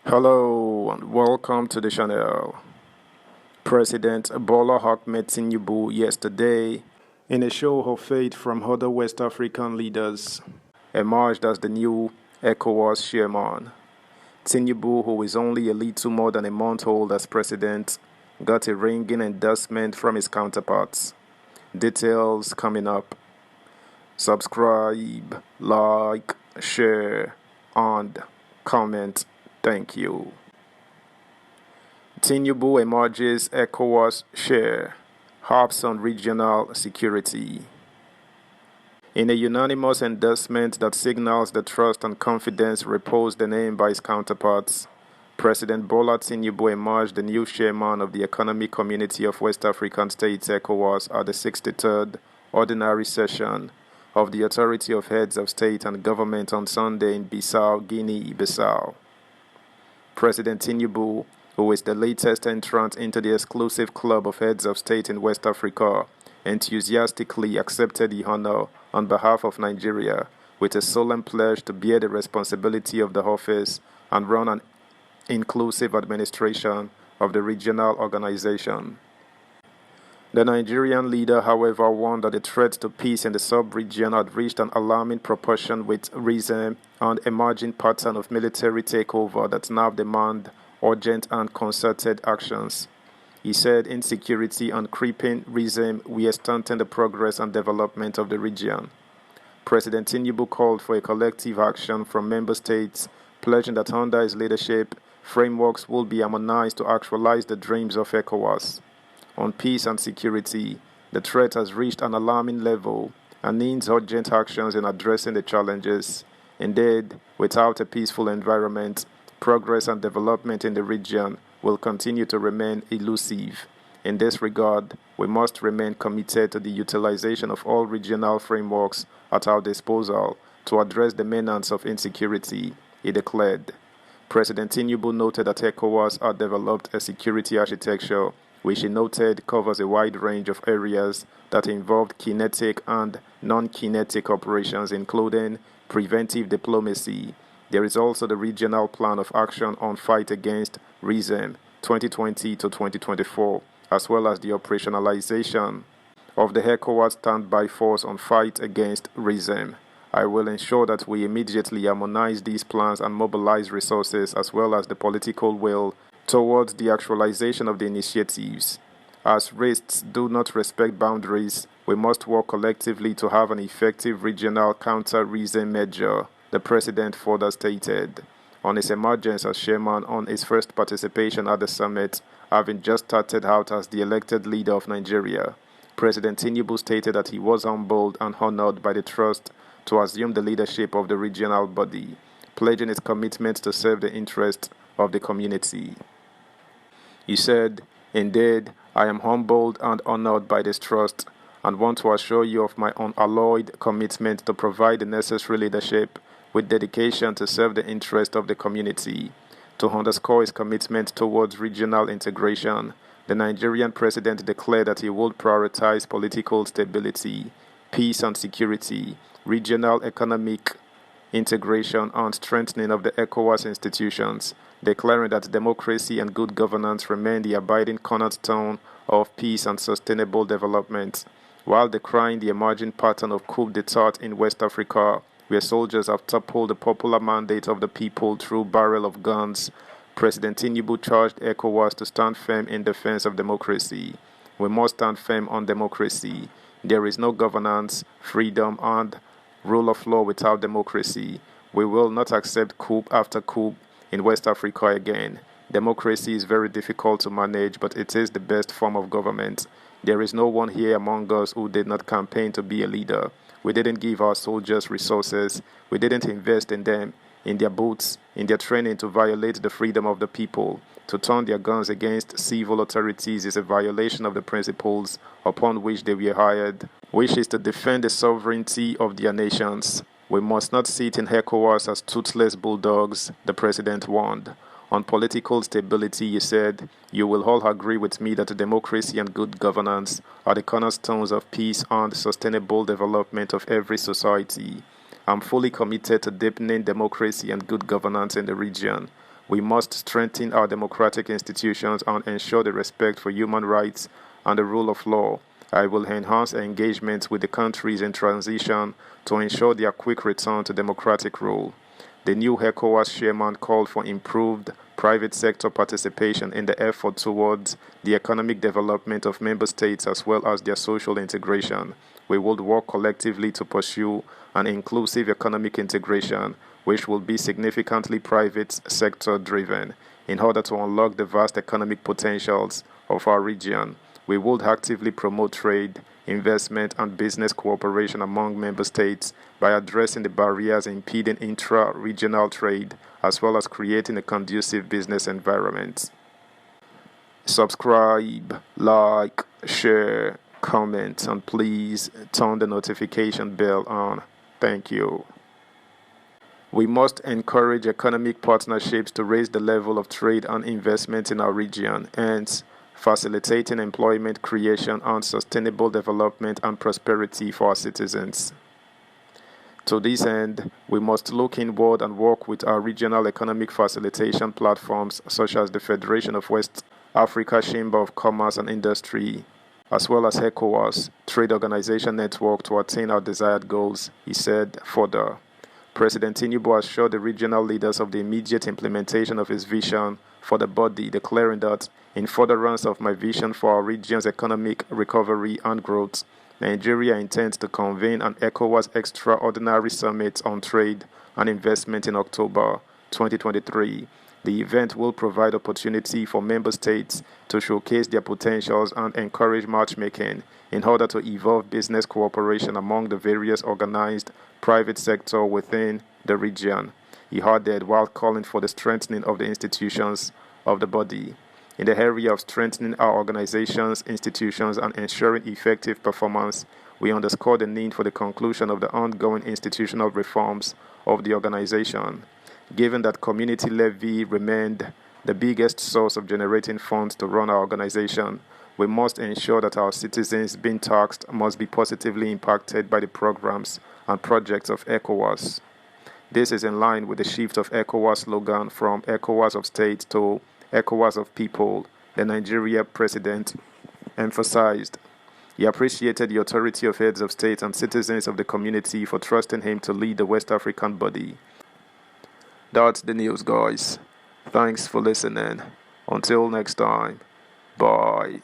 Hello and welcome to the channel. President Bola Ahmed Tinubu yesterday, in a show of faith from other West African leaders, emerged as the new ECOWAS chairman. Tinubu, who is only a little more than a month old as president, got a ringing endorsement from his counterparts. Details coming up. Subscribe, like, share, and comment. Thank you. Tinubu emerges ECOWAS chair, harps on regional security. In a unanimous endorsement that signals the trust and confidence reposed in him by his counterparts, President Bola Tinubu emerged the new chairman of the Economic Community of West African States ECOWAS at the 63rd Ordinary Session of the Authority of Heads of State and Government on Sunday in Bissau, Guinea-Bissau. President Tinubu, who is the latest entrant into the exclusive club of heads of state in West Africa, enthusiastically accepted the honor on behalf of Nigeria with a solemn pledge to bear the responsibility of the office and run an inclusive administration of the regional organization. The Nigerian leader, however, warned that the threat to peace in the sub-region had reached an alarming proportion with recent and emerging pattern of military takeover that now demand urgent and concerted actions. He said insecurity and creeping regime were stunting the progress and development of the region. President Tinubu called for a collective action from member states, pledging that under his leadership, frameworks will be harmonized to actualize the dreams of ECOWAS. On peace and security, the threat has reached an alarming level and needs urgent actions in addressing the challenges. Indeed, without a peaceful environment, progress and development in the region will continue to remain elusive. In this regard, we must remain committed to the utilization of all regional frameworks at our disposal to address the menace of insecurity, he declared. President Tinubu noted that ECOWAS had developed a security architecture which he noted covers a wide range of areas that involved kinetic and non-kinetic operations, including preventive diplomacy. There is also the Regional Plan of Action on Fight Against Regime 2020 to 2024, as well as the operationalization of the ECOWAS Standby Force on Fight Against Regime. I will ensure that we immediately harmonize these plans and mobilize resources as well as the political will towards the actualization of the initiatives. As risks do not respect boundaries, we must work collectively to have an effective regional counter-regime measure, the president further stated. On his emergence as chairman on his first participation at the summit, having just started out as the elected leader of Nigeria, President Tinubu stated that he was humbled and honored by the trust to assume the leadership of the regional body, pledging his commitment to serve the interests of the community. He said, "Indeed, I am humbled and honored by this trust and want to assure you of my unalloyed commitment to provide the necessary leadership with dedication to serve the interest of the community." To underscore his commitment towards regional integration, the Nigerian president declared that he would prioritize political stability, peace and security, regional economic integration and strengthening of the ECOWAS institutions, declaring that democracy and good governance remain the abiding cornerstone of peace and sustainable development, while decrying the emerging pattern of coup d'etat in West Africa, where soldiers have toppled the popular mandate of the people through barrel of guns. President Tinubu charged ECOWAS to stand firm in defense of democracy. We must stand firm on democracy. There is no governance, freedom, and rule of law without democracy. We will not accept coup after coup in West Africa again. Democracy is very difficult to manage, but it is the best form of government. There is no one here among us who did not campaign to be a leader. We didn't give our soldiers resources. We didn't invest in them, in their boots, in their training to violate the freedom of the people. To turn their guns against civil authorities is a violation of the principles upon which they were hired, which is to defend the sovereignty of their nations. We must not sit in ECOWAS as toothless bulldogs, the president warned. On political stability, he said, "You will all agree with me that democracy and good governance are the cornerstones of peace and sustainable development of every society. I'm fully committed to deepening democracy and good governance in the region. We must strengthen our democratic institutions and ensure the respect for human rights and the rule of law. I will enhance engagement with the countries in transition to ensure their quick return to democratic rule. The new ECOWAS chairman called for improved private sector participation in the effort towards the economic development of member states as well as their social integration. We will work collectively to pursue an inclusive economic integration, which will be significantly private sector driven, in order to unlock the vast economic potentials of our region. We would actively promote trade, investment, and business cooperation among member states by addressing the barriers impeding intra-regional trade, as well as creating a conducive business environment. Subscribe, like, share, comment, and please turn the notification bell on. Thank you. We must encourage economic partnerships to raise the level of trade and investment in our region, hence facilitating employment creation and sustainable development and prosperity for our citizens. To this end, we must look inward and work with our regional economic facilitation platforms such as the Federation of West Africa Chamber of Commerce and Industry, as well as ECOWAS Trade Organization Network to attain our desired goals, he said further. President Tinubu assured the regional leaders of the immediate implementation of his vision for the body, declaring that, in furtherance of my vision for our region's economic recovery and growth, Nigeria intends to convene an ECOWAS Extraordinary Summit on Trade and Investment in October 2023. The event will provide opportunity for member states to showcase their potentials and encourage matchmaking in order to evolve business cooperation among the various organized private sector within the region, he added, while calling for the strengthening of the institutions of the body. In the area of strengthening our organizations, institutions, and ensuring effective performance, we underscore the need for the conclusion of the ongoing institutional reforms of the organization. Given that community levy remained the biggest source of generating funds to run our organization, we must ensure that our citizens being taxed must be positively impacted by the programs and projects of ECOWAS. This is in line with the shift of ECOWAS slogan from ECOWAS of States to ECOWAS of People, the Nigeria president emphasized. He appreciated the authority of heads of state and citizens of the community for trusting him to lead the West African body. That's the news, guys. Thanks for listening. Until next time, bye.